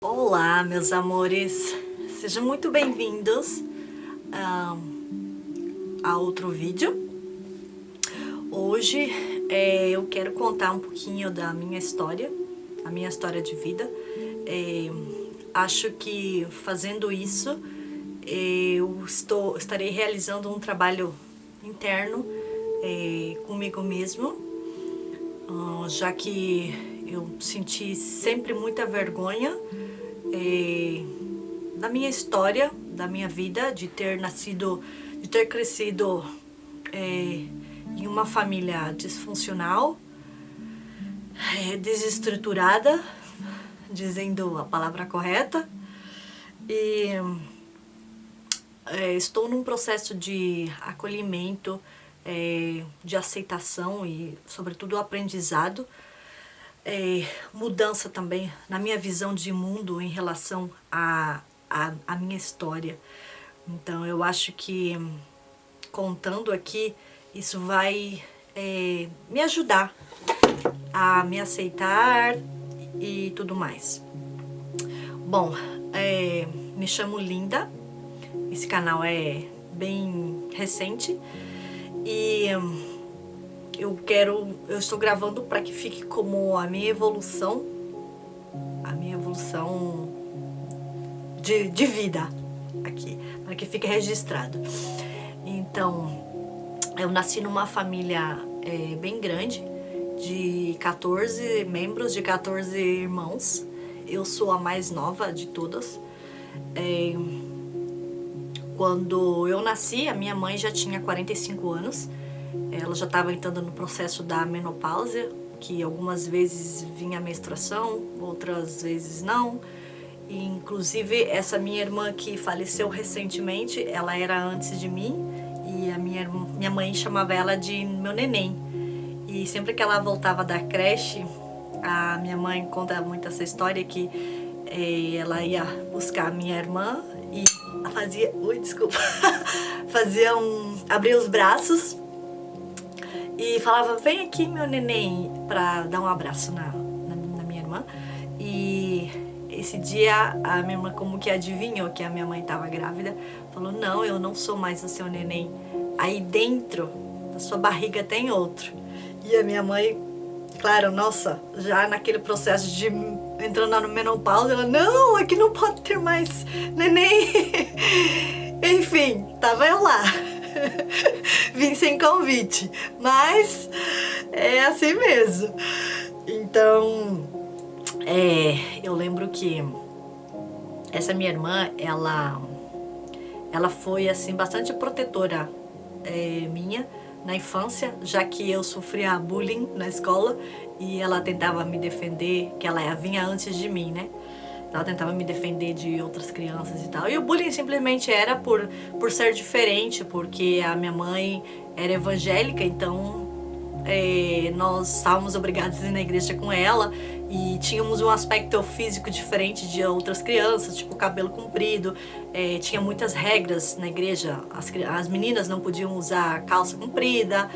Olá, meus amores, sejam muito bem-vindos a outro vídeo. Hoje eu quero contar um pouquinho da minha história, a minha história de vida. Acho que fazendo isso eu estarei realizando um trabalho interno comigo mesmo, já que eu senti sempre muita vergonha da minha história, da minha vida, de ter crescido em uma família disfuncional, desestruturada, dizendo a palavra correta, e estou num processo de acolhimento, de aceitação e, sobretudo, aprendizado. Mudança também na minha visão de mundo em relação à minha história. Então eu acho que contando aqui isso vai me ajudar a me aceitar e tudo mais. Bom, me chamo Linda, esse canal é bem recente e eu estou gravando para que fique como a minha evolução de vida aqui, para que fique registrado. Então, eu nasci numa família bem grande, de 14 membros, de 14 irmãos. Eu sou a mais nova de todas. Quando eu nasci, a minha mãe já tinha 45 anos. Ela já estava entrando no processo da menopausa, que algumas vezes vinha a menstruação, outras vezes não. E, inclusive, essa minha irmã que faleceu recentemente, ela era antes de mim, e a minha mãe chamava ela de meu neném. E sempre que ela voltava da creche, a minha mãe conta muito essa história que ela ia buscar a minha irmã e fazia... abria os braços e falava, vem aqui meu neném, pra dar um abraço na minha irmã. E esse dia a minha irmã como que adivinhou que a minha mãe estava grávida, falou, não, eu não sou mais o seu neném, aí dentro da sua barriga tem outro. E a minha mãe, claro, nossa, já naquele processo de entrando na menopausa, ela, não, aqui não pode ter mais neném. Enfim, tava eu lá. Vim sem convite, mas é assim mesmo. Então, eu lembro que essa minha irmã, ela foi assim bastante protetora minha na infância, já que eu sofria bullying na escola e ela tentava me defender, que ela vinha antes de mim, né? Ela tentava me defender de outras crianças e tal. E o bullying simplesmente era por ser diferente, porque a minha mãe era evangélica, então nós estávamos obrigados a ir na igreja com ela e tínhamos um aspecto físico diferente de outras crianças, tipo cabelo comprido, tinha muitas regras na igreja, as meninas não podiam usar calça comprida,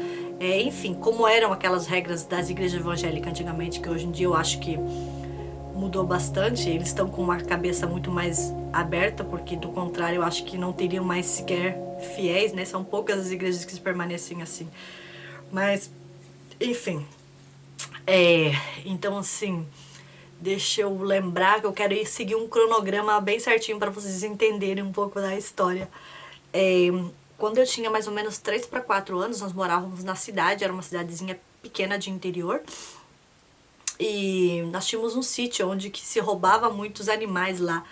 enfim, como eram aquelas regras das igrejas evangélicas antigamente, que hoje em dia eu acho que mudou bastante, eles estão com uma cabeça muito mais aberta, porque do contrário eu acho que não teriam mais sequer fiéis, né? São poucas as igrejas que permanecem assim. Mas, enfim, então assim, deixa eu lembrar que eu quero seguir um cronograma bem certinho para vocês entenderem um pouco da história. Quando eu tinha mais ou menos 3 para 4 anos, nós morávamos na cidade, era uma cidadezinha pequena de interior. E nós tínhamos um sítio onde que se roubava muitos animais lá.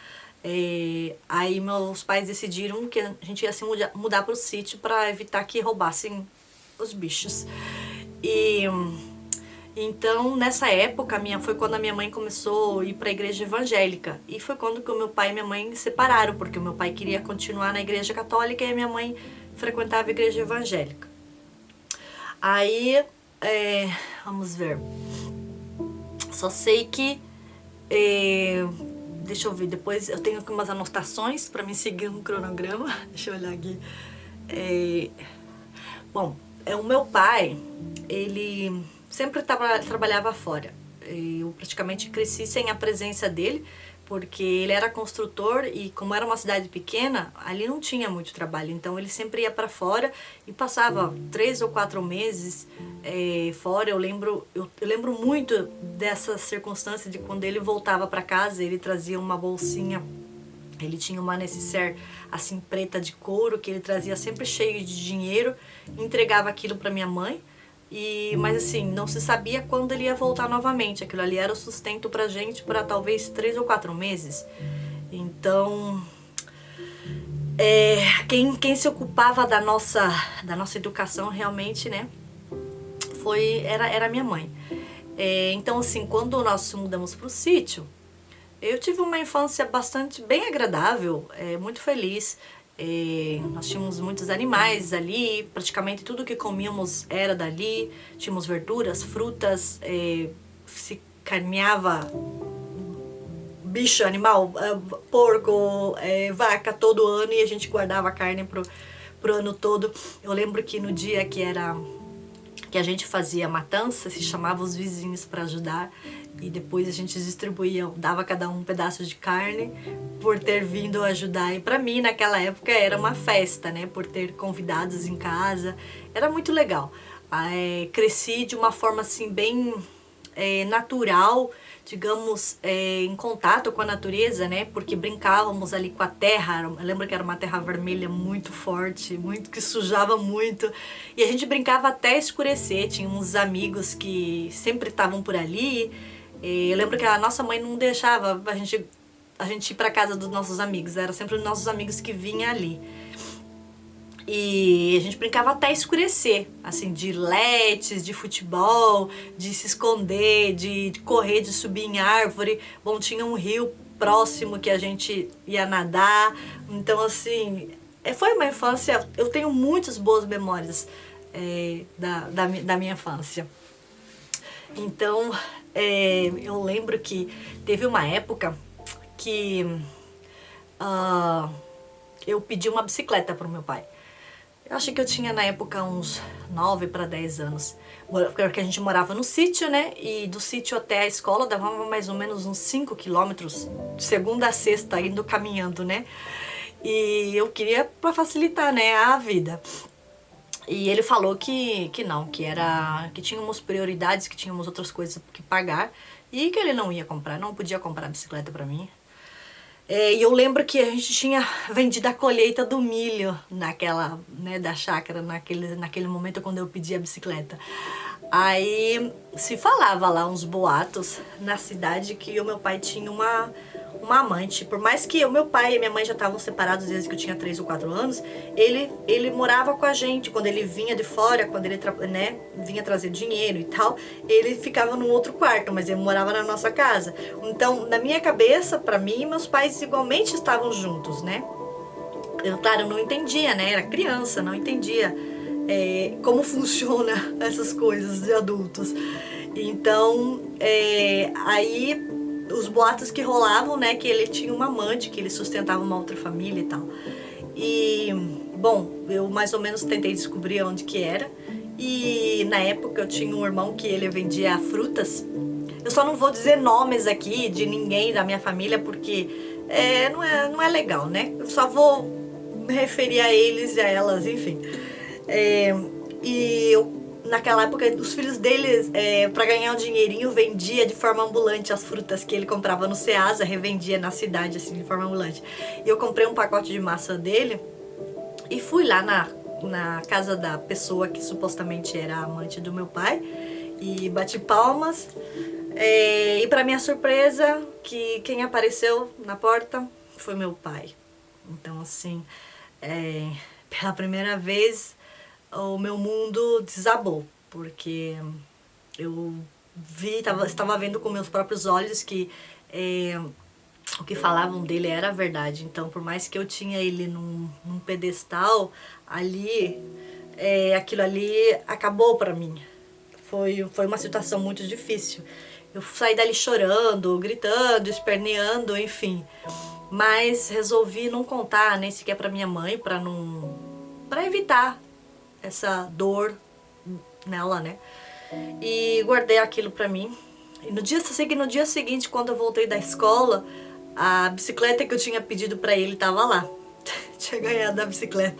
Aí meus pais decidiram que a gente ia se mudar para o sítio para evitar que roubassem os bichos. E então nessa época foi quando a minha mãe começou a ir para a igreja evangélica. E foi quando que o meu pai e minha mãe se separaram, porque o meu pai queria continuar na igreja católica e a minha mãe frequentava a igreja evangélica. Aí, vamos ver... Só sei que, deixa eu ver, depois eu tenho aqui umas anotações para me seguir um cronograma. Deixa eu olhar aqui. Bom, o meu pai, ele sempre trabalhava fora. Eu praticamente cresci sem a presença dele, porque ele era construtor e como era uma cidade pequena, ali não tinha muito trabalho, então ele sempre ia para fora e passava 3 ou 4 meses fora. Eu lembro muito dessa circunstância de quando ele voltava para casa, ele trazia uma bolsinha. Ele tinha uma nécessaire assim preta de couro que ele trazia sempre cheio de dinheiro, entregava aquilo para minha mãe. Mas assim, não se sabia quando ele ia voltar novamente. Aquilo ali era o sustento pra gente para talvez 3 ou 4 meses. Então, quem se ocupava da nossa educação realmente, né, era minha mãe. Então assim, quando nós mudamos pro sítio, eu tive uma infância bem agradável, muito feliz. Nós tínhamos muitos animais ali, praticamente tudo que comíamos era dali. Tínhamos verduras, frutas, se carneava bicho, animal, porco, vaca todo ano, e a gente guardava a carne pro ano todo. Eu lembro que no dia que a gente fazia a matança, se chamava os vizinhos para ajudar, e depois a gente distribuía, dava a cada um pedaço de carne por ter vindo ajudar. E para mim naquela época era uma festa, né, por ter convidados em casa, era muito legal. Cresci de uma forma assim bem natural, digamos, em contato com a natureza, né? Porque brincávamos ali com a terra. Eu lembro que era uma terra vermelha muito forte, muito que sujava muito. E a gente brincava até escurecer. Tinha uns amigos que sempre estavam por ali. Eu lembro que a nossa mãe não deixava a gente ir para casa dos nossos amigos. Era sempre os nossos amigos que vinham ali. E a gente brincava até escurecer, assim, de letes, de futebol, de se esconder, de correr, de subir em árvore. Bom, tinha um rio próximo que a gente ia nadar. Então, assim, foi uma infância. Eu tenho muitas boas memórias da minha infância. Então, eu lembro que teve uma época que eu pedi uma bicicleta pro meu pai. Eu acho que eu tinha na época uns 9 para 10 anos. Porque a gente morava no sítio, né? E do sítio até a escola dava mais ou menos uns 5 quilômetros, de segunda a sexta, indo caminhando, né? E eu queria para facilitar, né, a vida. E ele falou que não, que tínhamos prioridades, que tínhamos outras coisas que pagar e que ele não ia comprar, não podia comprar bicicleta para mim. E eu lembro que a gente tinha vendido a colheita do milho naquela, né, da chácara, naquele momento quando eu pedi a bicicleta. Aí se falava lá uns boatos na cidade que o meu pai tinha uma amante. Por mais que o meu pai e minha mãe já estavam separados desde que eu tinha 3 ou 4 anos, ele morava com a gente. Quando ele vinha de fora, quando ele né, vinha trazer dinheiro e tal, ele ficava num outro quarto, mas ele morava na nossa casa. Então, na minha cabeça, pra mim, meus pais igualmente estavam juntos, né? Claro, eu não entendia, né? Era criança, não entendia como funciona essas coisas de adultos. Então, aí os boatos que rolavam, né, que ele tinha uma amante, que ele sustentava uma outra família e tal. E, bom, eu mais ou menos tentei descobrir onde que era. E na época eu tinha um irmão que ele vendia frutas. Eu só não vou dizer nomes aqui de ninguém da minha família, porque não é legal, né? Eu só vou me referir a eles e a elas, enfim. Naquela época, os filhos deles, para ganhar um dinheirinho, vendia de forma ambulante as frutas que ele comprava no Ceasa, revendia na cidade, assim, de forma ambulante. E eu comprei um pacote de maçã dele e fui lá na casa da pessoa que supostamente era a amante do meu pai e bati palmas. E para minha surpresa, que quem apareceu na porta foi meu pai. Então, assim, pela primeira vez o meu mundo desabou, porque eu estava vendo com meus próprios olhos que o que falavam dele era verdade. Então, por mais que eu tinha ele num pedestal, ali, aquilo ali acabou para mim. Foi uma situação muito difícil. Eu saí dali chorando, gritando, esperneando, enfim. Mas resolvi não contar nem sequer para minha mãe, para evitar essa dor nela, né? E guardei aquilo pra mim. E no dia seguinte, quando eu voltei da escola, A bicicleta que eu tinha pedido pra ele tava lá. Tinha ganhado a bicicleta.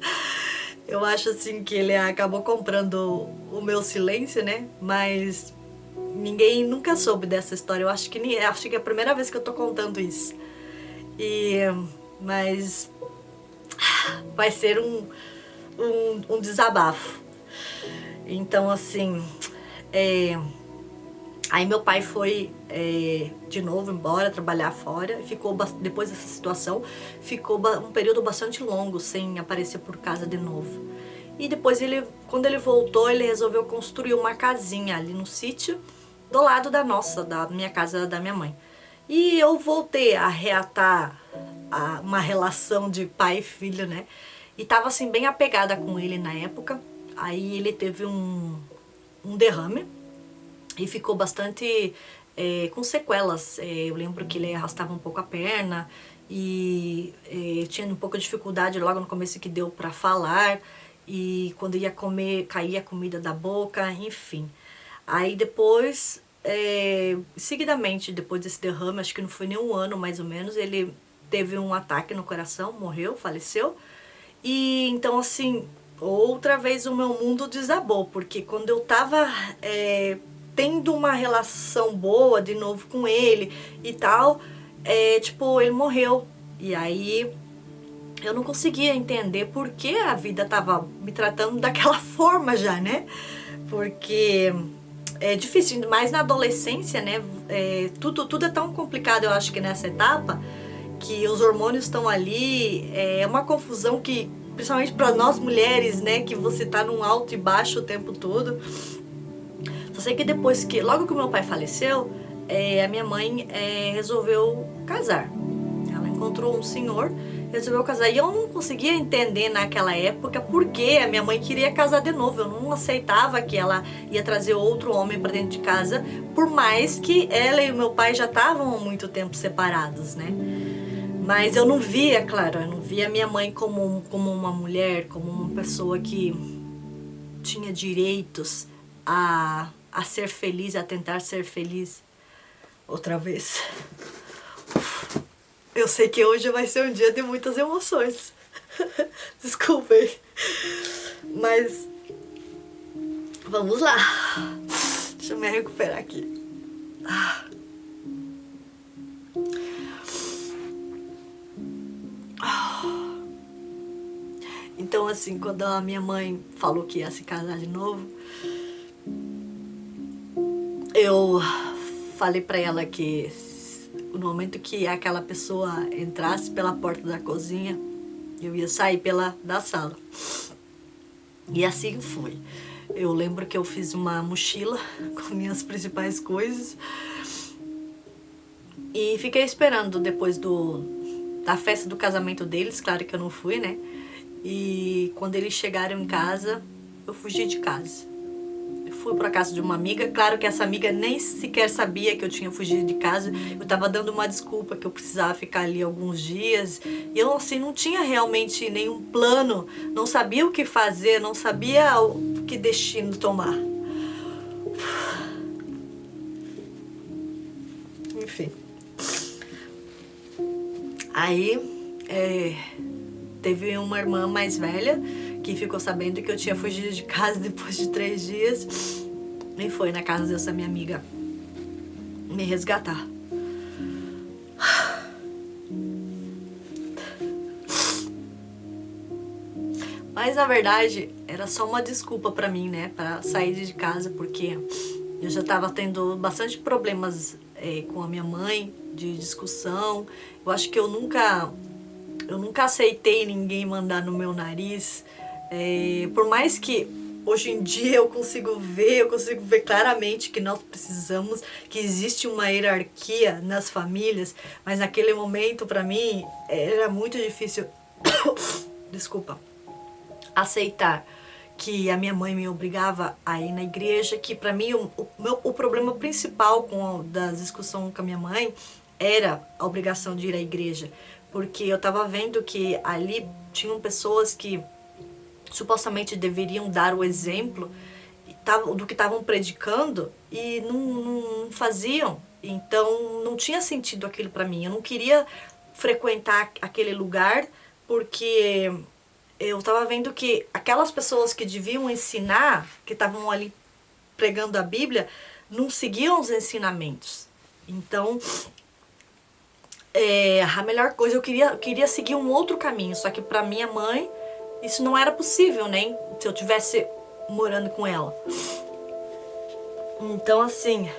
Eu acho assim que ele acabou comprando o meu silêncio, né? Mas ninguém nunca soube dessa história. Eu acho que é a primeira vez que eu tô contando isso. E mas vai ser um desabafo. Então assim, aí meu pai foi de novo embora trabalhar fora, ficou depois dessa situação, ficou um período bastante longo sem aparecer por casa de novo. E depois quando ele voltou, ele resolveu construir uma casinha ali no sítio, do lado da minha casa da minha mãe. E eu voltei a reatar uma relação de pai e filho, né? E tava assim bem apegada com ele na época. Aí ele teve um derrame e ficou bastante com sequelas. Eu lembro que ele arrastava um pouco a perna e tinha um pouco de dificuldade logo no começo que deu para falar, e quando ia comer caía a comida da boca, enfim. Aí depois, seguidamente, depois desse derrame, acho que não foi nem um ano mais ou menos, ele teve um ataque no coração, morreu, faleceu. E então assim, outra vez o meu mundo desabou, porque quando eu tava tendo uma relação boa de novo com ele e tal, tipo, ele morreu. E aí eu não conseguia entender por que a vida tava me tratando daquela forma já, né? Porque é difícil, mas na adolescência, né? Tudo é tão complicado, eu acho que nessa etapa, que os hormônios estão ali, é uma confusão que, principalmente para nós mulheres, né? Que você tá num alto e baixo o tempo todo. Só sei que depois logo que o meu pai faleceu, a minha mãe resolveu casar. Ela encontrou um senhor, resolveu casar. E eu não conseguia entender naquela época por que a minha mãe queria casar de novo. Eu não aceitava que ela ia trazer outro homem para dentro de casa, por mais que ela e o meu pai já estavam há muito tempo separados, né? Mas eu não via, claro, eu não via a minha mãe como uma mulher, como uma pessoa que tinha direitos a ser feliz, a tentar ser feliz outra vez. Eu sei que hoje vai ser um dia de muitas emoções. Desculpem. Mas vamos lá. Deixa eu me recuperar aqui. Então assim, quando a minha mãe falou que ia se casar de novo, eu falei pra ela que no momento que aquela pessoa entrasse pela porta da cozinha, eu ia sair da sala. E assim foi. Eu lembro que eu fiz uma mochila com minhas principais coisas e fiquei esperando depois da festa do casamento deles, claro que eu não fui, né? E quando eles chegaram em casa, eu fugi de casa. Eu fui pra casa de uma amiga, claro que essa amiga nem sequer sabia que eu tinha fugido de casa. Eu tava dando uma desculpa que eu precisava ficar ali alguns dias. E eu assim, não tinha realmente nenhum plano, não sabia o que fazer, não sabia que destino tomar. Enfim. Aí, teve uma irmã mais velha que ficou sabendo que eu tinha fugido de casa depois de 3 dias e foi na casa dessa minha amiga me resgatar. Mas na verdade era só uma desculpa pra mim, né, pra sair de casa, porque eu já tava tendo bastante problemas com a minha mãe, de discussão. Eu acho que eu nunca aceitei ninguém mandar no meu nariz. Por mais que hoje em dia eu consigo ver claramente que nós precisamos, que existe uma hierarquia nas famílias, mas naquele momento pra mim era muito difícil, desculpa, aceitar que a minha mãe me obrigava a ir na igreja, que pra mim o problema principal da discussão com a minha mãe era a obrigação de ir à igreja, porque eu tava vendo que ali tinham pessoas que supostamente deveriam dar o exemplo do que estavam predicando e não faziam. Então não tinha sentido aquilo pra mim. Eu não queria frequentar aquele lugar porque eu tava vendo que aquelas pessoas que deviam ensinar, que estavam ali pregando a Bíblia, não seguiam os ensinamentos. Então, a melhor coisa, eu queria seguir um outro caminho, só que pra minha mãe isso não era possível, né? Se eu tivesse morando com ela. Então, assim,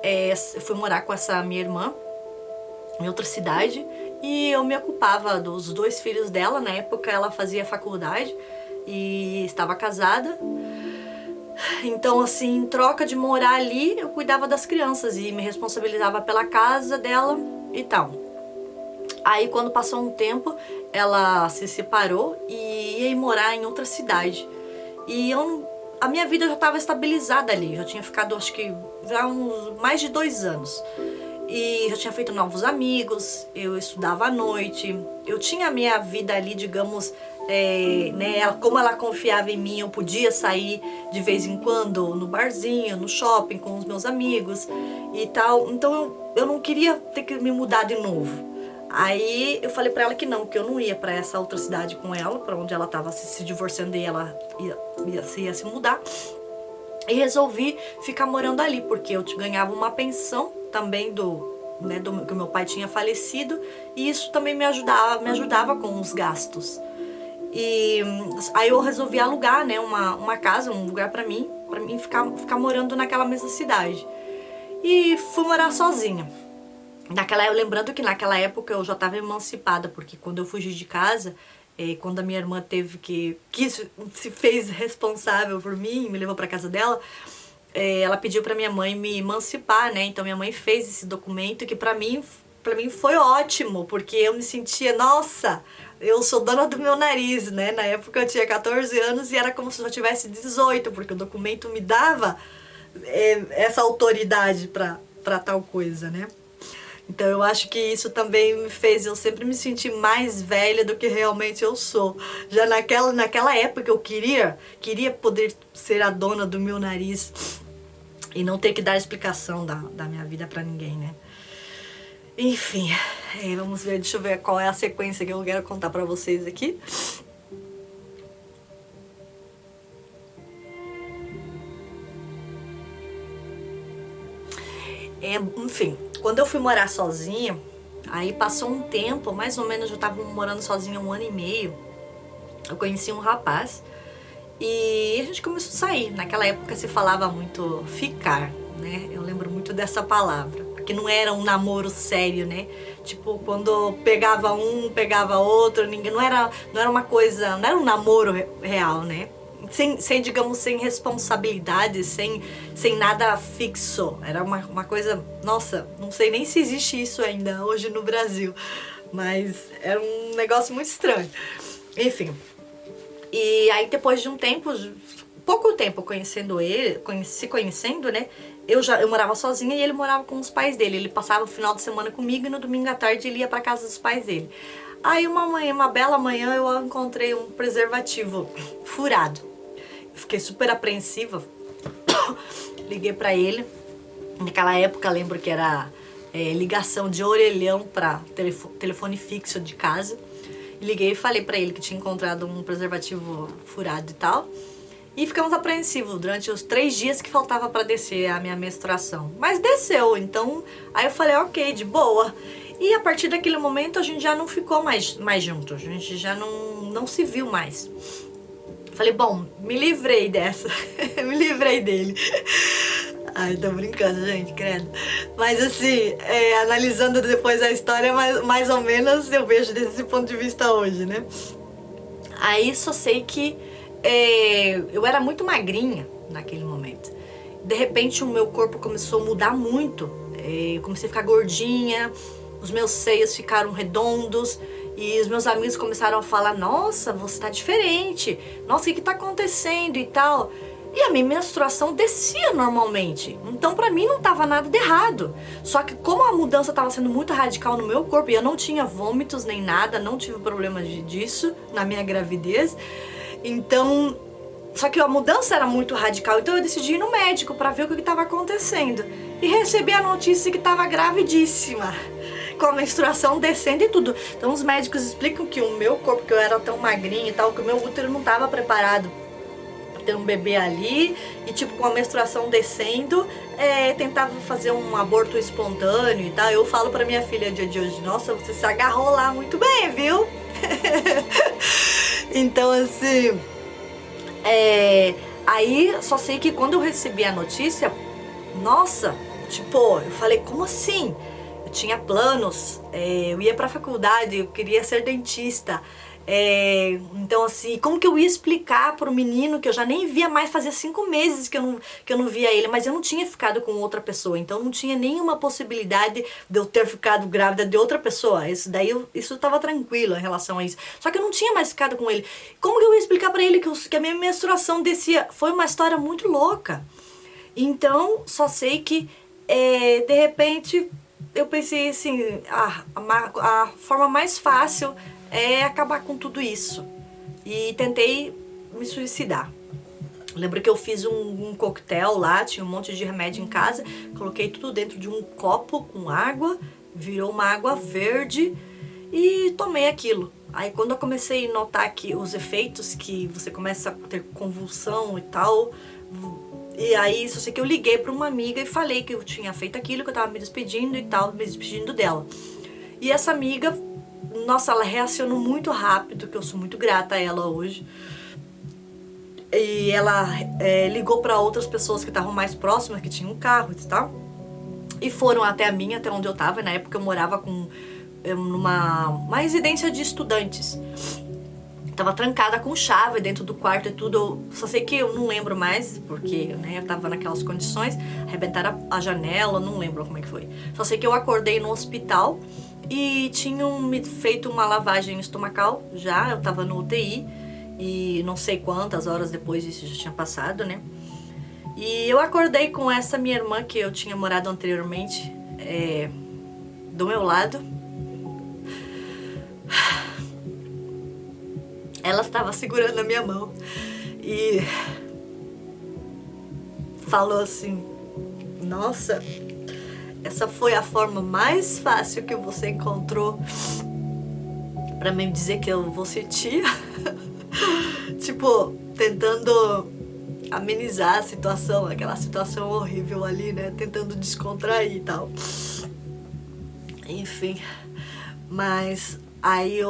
eu fui morar com essa minha irmã em outra cidade e eu me ocupava dos 2 filhos dela. Na época ela fazia faculdade e estava casada. Então, assim, em troca de morar ali, eu cuidava das crianças e me responsabilizava pela casa dela e tal. Aí, quando passou um tempo, ela se separou e ia morar em outra cidade. E a minha vida já estava estabilizada ali. Já tinha ficado, acho que, já uns mais de 2 anos. E já tinha feito novos amigos, eu estudava à noite. Eu tinha a minha vida ali, digamos, né, como ela confiava em mim, eu podia sair de vez em quando no barzinho, no shopping com os meus amigos e tal. Então eu não queria ter que me mudar de novo. Aí eu falei pra ela que não, que eu não ia pra essa outra cidade com ela, pra onde ela tava se divorciando e ela ia se mudar. E resolvi ficar morando ali, porque eu ganhava uma pensão também que o meu pai tinha falecido, e isso também me ajudava com os gastos. E aí eu resolvi alugar, né, uma casa, um lugar pra mim ficar morando naquela mesma cidade. E fui morar sozinha. Lembrando que naquela época eu já estava emancipada, porque quando eu fugi de casa, quando a minha irmã se fez responsável por mim, me levou para casa dela, ela pediu para minha mãe me emancipar, né? Então minha mãe fez esse documento que para mim foi ótimo, porque eu me sentia, nossa, eu sou dona do meu nariz, né? Na época eu tinha 14 anos e era como se eu tivesse 18, porque o documento me dava essa autoridade para tal coisa, né? Então eu acho que isso também me fez eu sempre me sentir mais velha do que realmente eu sou. Já naquela época eu queria poder ser a dona do meu nariz e não ter que dar explicação da minha vida pra ninguém, né? Enfim, vamos ver, deixa eu ver qual é a sequência que eu quero contar pra vocês aqui. Enfim, quando eu fui morar sozinha, aí passou um tempo, mais ou menos eu tava morando sozinha 1 ano e meio. Eu conheci um rapaz e a gente começou a sair. Naquela época se falava muito ficar, né? Eu lembro muito dessa palavra, porque não era um namoro sério, né? Tipo, quando pegava um, pegava outro, não era uma coisa, não era um namoro real, né? Digamos, sem responsabilidade, sem nada fixo. Era uma coisa, nossa, não sei nem se existe isso ainda hoje no Brasil, mas era um negócio muito estranho. Enfim, e aí depois de um tempo, pouco tempo conhecendo ele, se conhecendo, né, eu morava sozinha e ele morava com os pais dele. Ele passava o final de semana comigo e no domingo à tarde ele ia pra casa dos pais dele. Aí uma bela manhã eu encontrei um preservativo furado. Fiquei super apreensiva, liguei pra ele. Naquela época lembro que era ligação de orelhão pra telefone fixo de casa. Liguei e falei pra ele que tinha encontrado um preservativo furado e tal. E ficamos apreensivos durante os 3 dias que faltava pra descer a minha menstruação. Mas desceu, então aí eu falei, ok, de boa. E a partir daquele momento a gente já não ficou mais juntos, a gente já não se viu mais. Falei, bom, me livrei dessa, me livrei dele. Ai, tô brincando, gente, credo. Mas assim, analisando depois a história, mais ou menos eu vejo desse ponto de vista hoje, né? Aí só sei que eu era muito magrinha naquele momento. De repente o meu corpo começou a mudar muito. Eu comecei a ficar gordinha, os meus seios ficaram redondos. E os meus amigos começaram a falar, nossa, você tá diferente, nossa, o que tá acontecendo e tal. E a minha menstruação descia normalmente, então pra mim não tava nada de errado. Só que como a mudança tava sendo muito radical no meu corpo, e eu não tinha vômitos nem nada, não tive problemas disso na minha gravidez, então... Só que a mudança era muito radical, então eu decidi ir no médico pra ver o que estava acontecendo. e recebi a notícia que estava gravidíssima, com a menstruação descendo e tudo. Então os médicos explicam que o meu corpo, que eu era tão magrinha e tal, que o meu útero não estava preparado para ter um bebê ali, e tipo com a menstruação descendo, tentava fazer um aborto espontâneo e tal. Eu falo para minha filha dia de hoje, nossa, você se agarrou lá muito bem, viu? Então assim, aí só sei que quando eu recebi a notícia, nossa, tipo, eu falei, como assim? Eu tinha planos, eu ia pra faculdade, eu queria ser dentista. Então assim, como que eu ia explicar pro menino que eu já nem via mais, fazia 5 meses que eu não via ele, mas eu não tinha ficado com outra pessoa, então não tinha nenhuma possibilidade de eu ter ficado grávida de outra pessoa. Isso tava tranquilo em relação a isso. Só que eu não tinha mais ficado com ele. Como que eu ia explicar pra ele que a minha menstruação descia? Foi uma história muito louca. Então, só sei que, de repente, eu pensei assim, a forma mais fácil é acabar com tudo isso. E tentei me suicidar. Lembro que eu fiz um coquetel lá, tinha um monte de remédio em casa, coloquei tudo dentro de um copo com água, virou uma água verde e tomei aquilo. Aí quando eu comecei a notar que os efeitos, que você começa a ter convulsão e tal, e aí só sei que eu liguei pra uma amiga e falei que eu tinha feito aquilo, que eu tava me despedindo e tal, me despedindo dela. E essa amiga, nossa, ela reacionou muito rápido, que eu sou muito grata a ela hoje. E ela ligou pra outras pessoas que estavam mais próximas, que tinham carro e tal. E foram até a minha, até onde eu tava. Na época eu morava numa residência de estudantes. Tava trancada com chave dentro do quarto e tudo. Eu só sei que eu não lembro mais, porque né, eu tava naquelas condições. Arrebentaram a janela, não lembro como é que foi. Só sei que eu acordei no hospital e tinham me feito uma lavagem estomacal já. Eu tava no UTI e não sei quantas horas depois isso já tinha passado, né? E eu acordei com essa minha irmã, que eu tinha morado anteriormente, do meu lado. Ela estava segurando a minha mão e falou assim, nossa, essa foi a forma mais fácil que você encontrou pra me dizer que eu vou ser tia. Tipo, tentando amenizar a situação, aquela situação horrível ali, né? Tentando descontrair e tal. Enfim, mas aí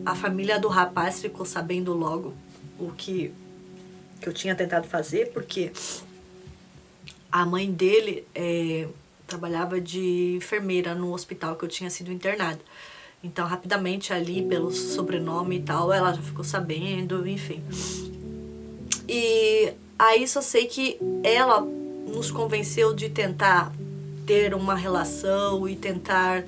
a família do rapaz ficou sabendo logo o que eu tinha tentado fazer, porque a mãe dele trabalhava de enfermeira no hospital que eu tinha sido internada. Então, rapidamente ali, pelo sobrenome e tal, ela já ficou sabendo, enfim. E aí só sei que ela nos convenceu de tentar ter uma relação e tentar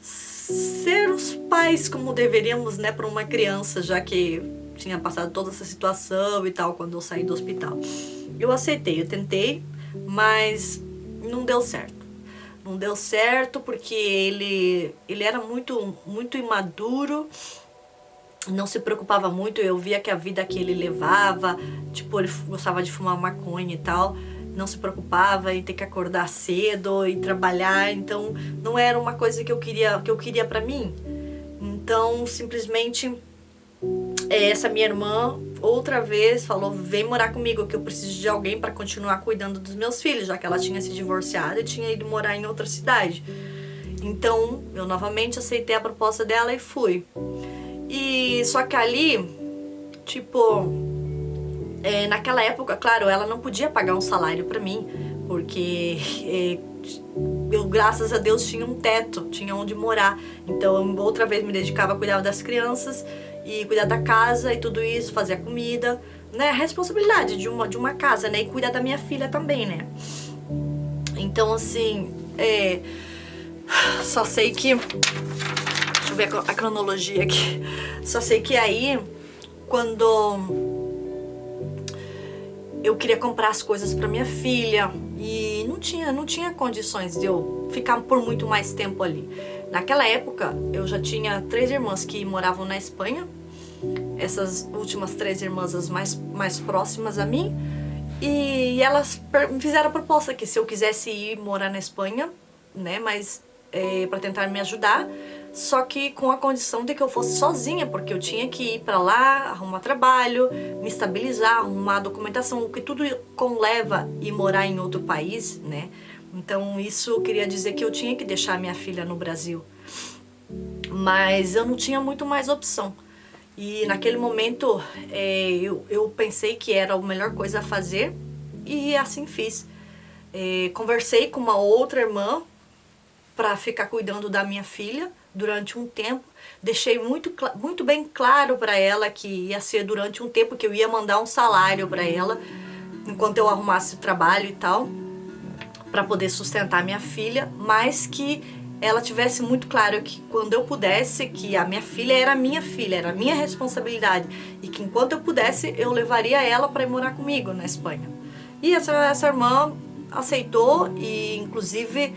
ser os pais como deveríamos, né, para uma criança, já que tinha passado toda essa situação e tal quando eu saí do hospital. Eu aceitei, eu tentei, mas não deu certo. Não deu certo porque ele era muito, muito imaduro, não se preocupava muito. Eu via que a vida que ele levava, tipo, ele gostava de fumar maconha e tal, não se preocupava em ter que acordar cedo e trabalhar, então não era uma coisa que eu queria pra mim. Então, simplesmente, essa minha irmã outra vez falou, vem morar comigo, que eu preciso de alguém pra continuar cuidando dos meus filhos, já que ela tinha se divorciado e tinha ido morar em outra cidade. Então, eu novamente aceitei a proposta dela e fui. E só que ali, tipo, naquela época, claro, ela não podia pagar um salário pra mim, porque eu, graças a Deus, tinha um teto, tinha onde morar. Então, eu outra vez me dedicava a cuidar das crianças e cuidar da casa e tudo isso, fazer a comida, né? A responsabilidade de uma casa, né? E cuidar da minha filha também, né? Então, assim, só sei que... Deixa eu ver a cronologia aqui. Só sei que aí, quando eu queria comprar as coisas pra minha filha e não tinha condições de eu ficar por muito mais tempo ali. Naquela época, eu já tinha 3 irmãs que moravam na Espanha. Essas últimas 3 irmãs, as mais próximas a mim. E elas me fizeram a proposta que se eu quisesse ir morar na Espanha, né, mas para tentar me ajudar, só que com a condição de que eu fosse sozinha, porque eu tinha que ir para lá, arrumar trabalho, me estabilizar, arrumar documentação, o que tudo conleva ir morar em outro país, né? Então isso queria dizer que eu tinha que deixar minha filha no Brasil. Mas eu não tinha muito mais opção. E naquele momento eu pensei que era a melhor coisa a fazer e assim fiz. Conversei com uma outra irmã para ficar cuidando da minha filha durante um tempo. Deixei muito bem claro para ela que ia ser durante um tempo, que eu ia mandar um salário para ela enquanto eu arrumasse o trabalho e tal, para poder sustentar minha filha, mas que ela tivesse muito claro que quando eu pudesse, que a minha filha, era minha responsabilidade, e que enquanto eu pudesse, eu levaria ela para ir morar comigo na Espanha. E essa irmã aceitou e inclusive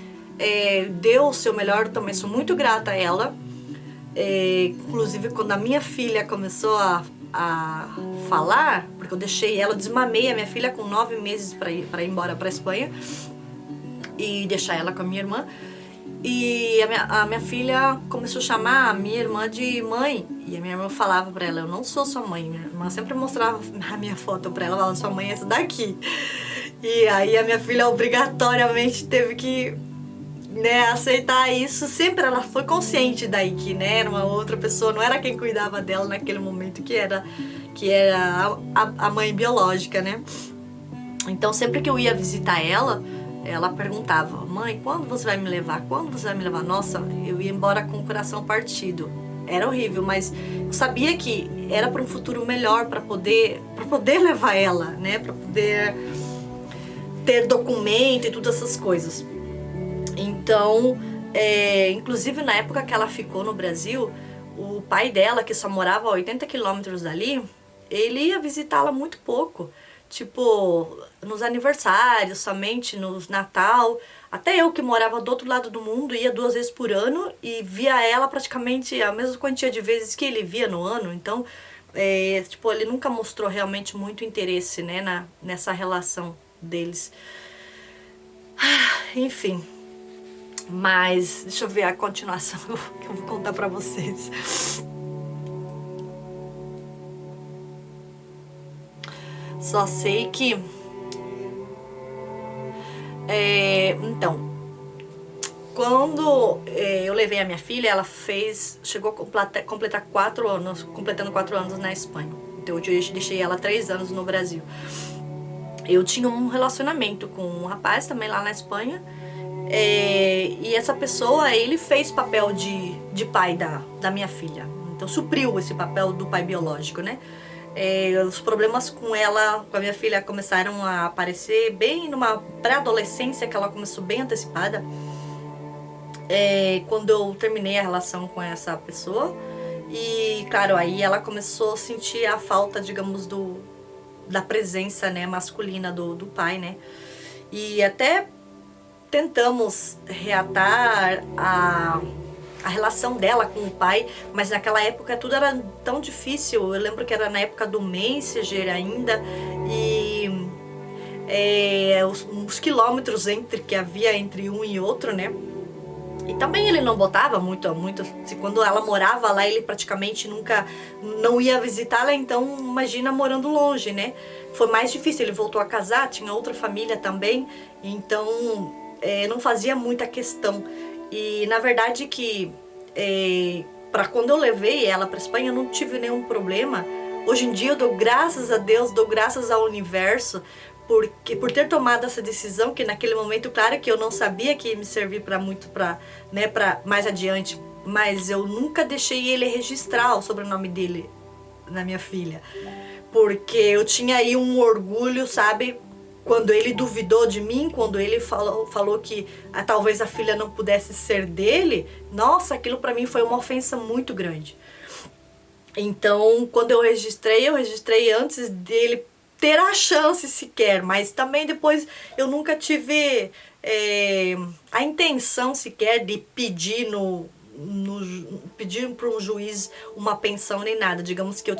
deu o seu melhor. Eu também sou muito grata a ela. Inclusive quando a minha filha começou a falar, porque eu deixei ela, desmamei a minha filha com 9 meses para ir embora para a Espanha e deixar ela com a minha irmã. E a minha filha começou a chamar a minha irmã de mãe. E a minha irmã falava pra ela: eu não sou sua mãe. Minha irmã sempre mostrava a minha foto pra ela, falando: sua mãe é essa daqui. E aí a minha filha obrigatoriamente teve que, né, aceitar isso. Sempre ela foi consciente daí que, né, era uma outra pessoa, não era quem cuidava dela naquele momento, que era a mãe biológica, né. Então sempre que eu ia visitar ela perguntava: mãe, quando você vai me levar? Quando você vai me levar? Nossa, eu ia embora com o coração partido. Era horrível, mas eu sabia que era para um futuro melhor, para poder levar ela, né? Para poder ter documento e todas essas coisas. Então, inclusive na época que ela ficou no Brasil, o pai dela, que só morava a 80 quilômetros dali, ele ia visitá-la muito pouco. Tipo, nos aniversários, somente no Natal. Até eu, que morava do outro lado do mundo, ia 2 vezes por ano e via ela praticamente a mesma quantia de vezes que ele via no ano. Então, tipo, ele nunca mostrou realmente muito interesse, né, nessa relação deles. Enfim. Mas, deixa eu ver a continuação que eu vou contar pra vocês. Só sei que então, quando eu levei a minha filha, ela chegou a completar 4 anos, completando 4 anos na Espanha. Então eu deixei ela 3 anos no Brasil. Eu tinha um relacionamento com um rapaz também lá na Espanha, e essa pessoa, ele fez papel de pai da minha filha. Então supriu esse papel do pai biológico, né? Os problemas com a minha filha, começaram a aparecer bem numa pré-adolescência, que ela começou bem antecipada. Quando eu terminei a relação com essa pessoa, e claro, aí ela começou a sentir a falta, digamos, da presença, né, masculina do pai, né? E até tentamos reatar a relação dela com o pai, mas naquela época tudo era tão difícil. Eu lembro que era na época do Messenger ainda, e os quilômetros que havia entre um e outro, né? E também ele não botava muito. Quando ela morava lá, ele praticamente nunca não ia visitá-la, então imagina morando longe, né? Foi mais difícil. Ele voltou a casar, tinha outra família também, então não fazia muita questão. E na verdade que para quando eu levei ela para Espanha, eu não tive nenhum problema. Hoje em dia eu dou graças a Deus, dou graças ao universo, por ter tomado essa decisão, que naquele momento, claro que eu não sabia que ia me servir para né, para mais adiante, mas eu nunca deixei ele registrar o sobrenome dele na minha filha, porque eu tinha aí um orgulho, sabe? Quando ele duvidou de mim, quando ele falou que talvez a filha não pudesse ser dele, nossa, aquilo para mim foi uma ofensa muito grande. Então, quando eu registrei antes dele ter a chance sequer, mas também depois eu nunca tive a intenção sequer de pedir pedir para um juiz uma pensão nem nada. Digamos que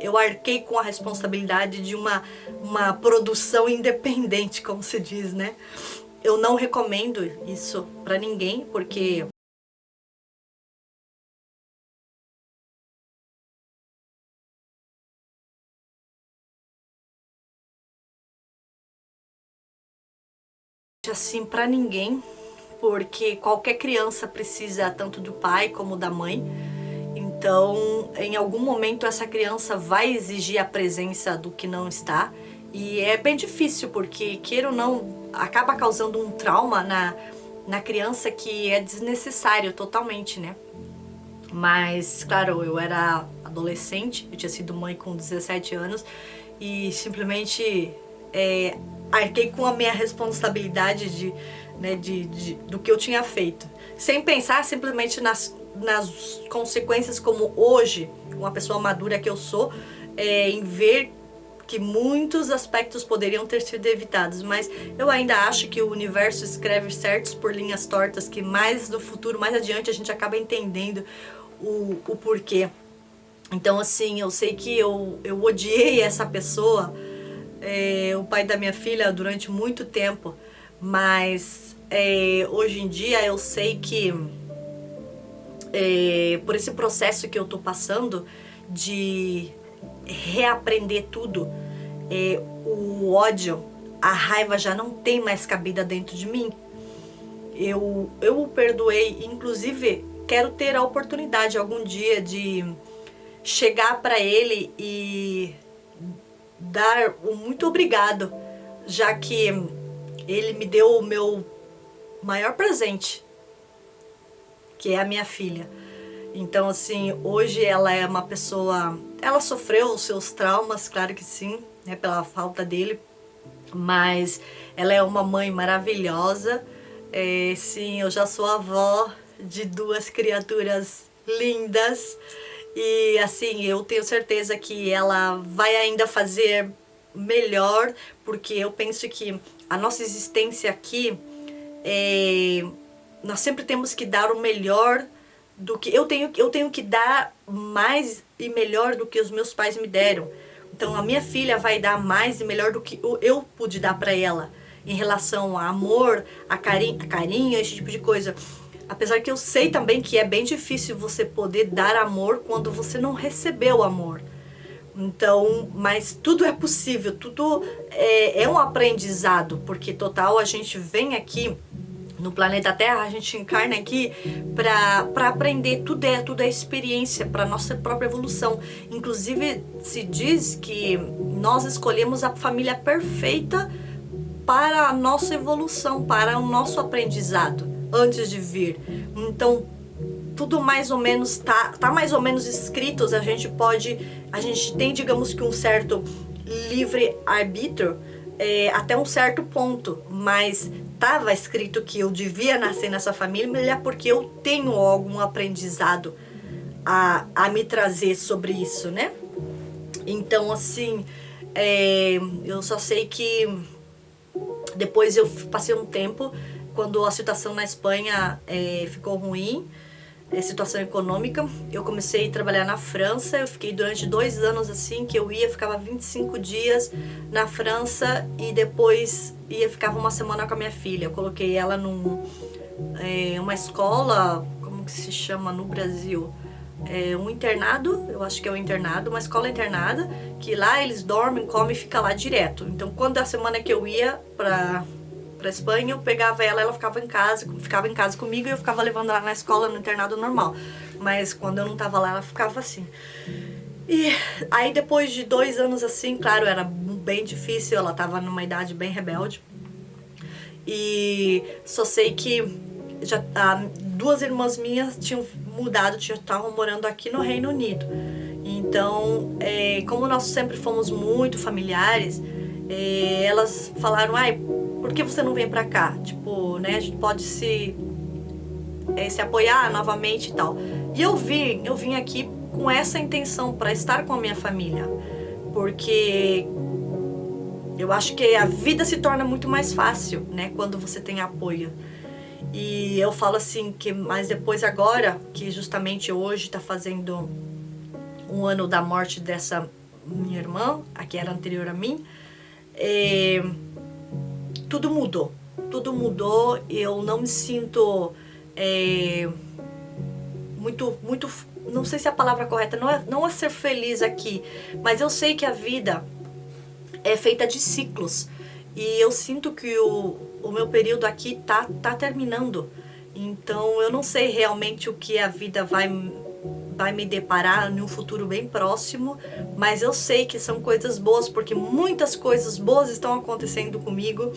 eu arquei com a responsabilidade de uma produção independente, como se diz, né? Eu não recomendo isso para ninguém, porque assim para ninguém, porque qualquer criança precisa tanto do pai como da mãe. Então, em algum momento essa criança vai exigir a presença do que não está, e é bem difícil, porque queira ou não, acaba causando um trauma na criança que é desnecessário totalmente, né? Mas, claro, eu era adolescente, eu tinha sido mãe com 17 anos e simplesmente arquei com a minha responsabilidade do que eu tinha feito. Sem pensar simplesmente nas consequências, como hoje, uma pessoa madura que eu sou, em ver que muitos aspectos poderiam ter sido evitados, mas eu ainda acho que o universo escreve certos por linhas tortas, que mais no futuro, mais adiante, a gente acaba entendendo o porquê. Então, assim, eu sei que eu odiei essa pessoa, o pai da minha filha, durante muito tempo, mas hoje em dia eu sei que por esse processo que eu tô passando de reaprender tudo, o ódio, a raiva já não tem mais cabida dentro de mim. Eu o perdoei, inclusive quero ter a oportunidade algum dia de chegar para ele e dar um muito obrigado, já que ele me deu o meu maior presente, que é a minha filha. Então, assim, hoje ela é uma pessoa... Ela sofreu os seus traumas, claro que sim, né, pela falta dele, mas ela é uma mãe maravilhosa. Sim, eu já sou avó de 2 criaturas lindas e, assim, eu tenho certeza que ela vai ainda fazer melhor, porque eu penso que a nossa existência aqui, nós sempre temos que dar o melhor do que eu tenho que dar mais e melhor do que os meus pais me deram. Então a minha filha vai dar mais e melhor do que eu pude dar para ela em relação a amor, a carinho, esse tipo de coisa. Apesar que eu sei também que é bem difícil você poder dar amor quando você não recebeu amor. Então, mas tudo é possível, tudo é um aprendizado, porque total a gente vem aqui no planeta Terra, a gente encarna aqui para aprender, tudo é experiência para nossa própria evolução. Inclusive se diz que nós escolhemos a família perfeita para a nossa evolução, para o nosso aprendizado antes de vir. Então tudo mais ou menos tá mais ou menos escrito, a gente tem, digamos que um certo livre arbítrio até um certo ponto, mas estava escrito que eu devia nascer nessa família porque eu tenho algum aprendizado a me trazer sobre isso, né? Então, assim, eu só sei que depois eu passei um tempo, quando a situação na Espanha ficou ruim, situação econômica, eu comecei a trabalhar na França. Eu fiquei durante 2 anos assim, que ficava 25 dias na França e depois ficava uma semana com a minha filha. Eu coloquei ela uma escola, como que se chama no Brasil? Um internado, eu acho que é um internado, uma escola internada, que lá eles dormem, comem e ficam lá direto. Então quando a semana que eu ia pra Espanha, eu pegava ela ficava em casa comigo e eu ficava levando ela na escola, no internado normal. Mas quando eu não tava lá, ela ficava assim. E aí depois de 2 anos assim, claro, era bem difícil, ela tava numa idade bem rebelde. E só sei que 2 irmãs minhas tinham mudado, estavam morando aqui no Reino Unido. Então, como nós sempre fomos muito familiares, elas falaram, por que você não vem pra cá? Tipo, né, a gente pode se apoiar novamente e tal. E eu vim aqui com essa intenção, para estar com a minha família. Porque eu acho que a vida se torna muito mais fácil, né, quando você tem apoio. E eu falo assim que, mas depois agora, que justamente hoje está fazendo um ano da morte dessa minha irmã, a que era anterior a mim, tudo mudou. Tudo mudou. Eu não me sinto muito, não sei se a palavra correta, não é ser feliz aqui, mas eu sei que a vida é feita de ciclos. E eu sinto que o meu período aqui tá terminando. Então eu não sei realmente o que a vida vai me deparar em um futuro bem próximo, mas eu sei que são coisas boas, porque muitas coisas boas estão acontecendo comigo,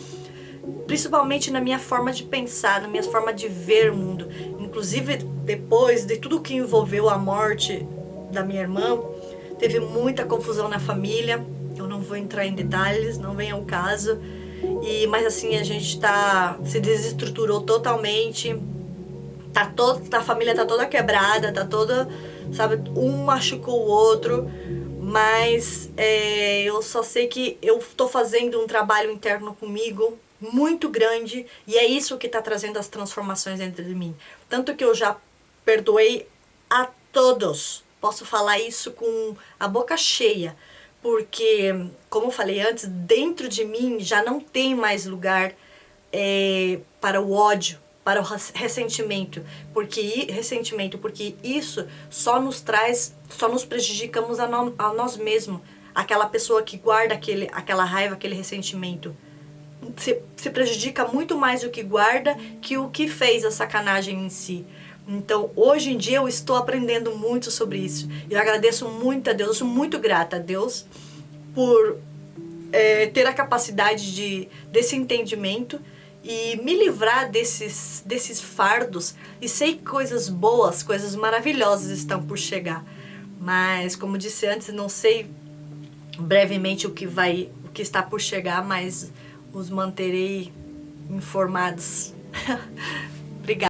principalmente na minha forma de pensar, na minha forma de ver o mundo. Inclusive, depois de tudo que envolveu a morte da minha irmã, teve muita confusão na família. Eu não vou entrar em detalhes, não vem ao caso. Mas assim, a gente se desestruturou totalmente. A família tá toda quebrada, tá toda, sabe, um machucou o outro. Mas eu só sei que eu tô fazendo um trabalho interno comigo muito grande, e é isso que tá trazendo as transformações dentro de mim. Tanto que eu já perdoei a todos. Posso falar isso com a boca cheia, porque, como eu falei antes, dentro de mim já não tem mais lugar para o ódio, para o ressentimento, porque isso só nos prejudicamos a nós mesmos. Aquela pessoa que guarda aquela raiva, aquele ressentimento, se prejudica muito mais o que guarda que o que fez a sacanagem em si. Então, hoje em dia eu estou aprendendo muito sobre isso. Eu agradeço muito a Deus, eu sou muito grata a Deus por ter a capacidade desse entendimento e me livrar desses fardos. E sei que coisas boas, coisas maravilhosas estão por chegar. Mas, como disse antes, não sei brevemente o que está por chegar, mas os manterei informados.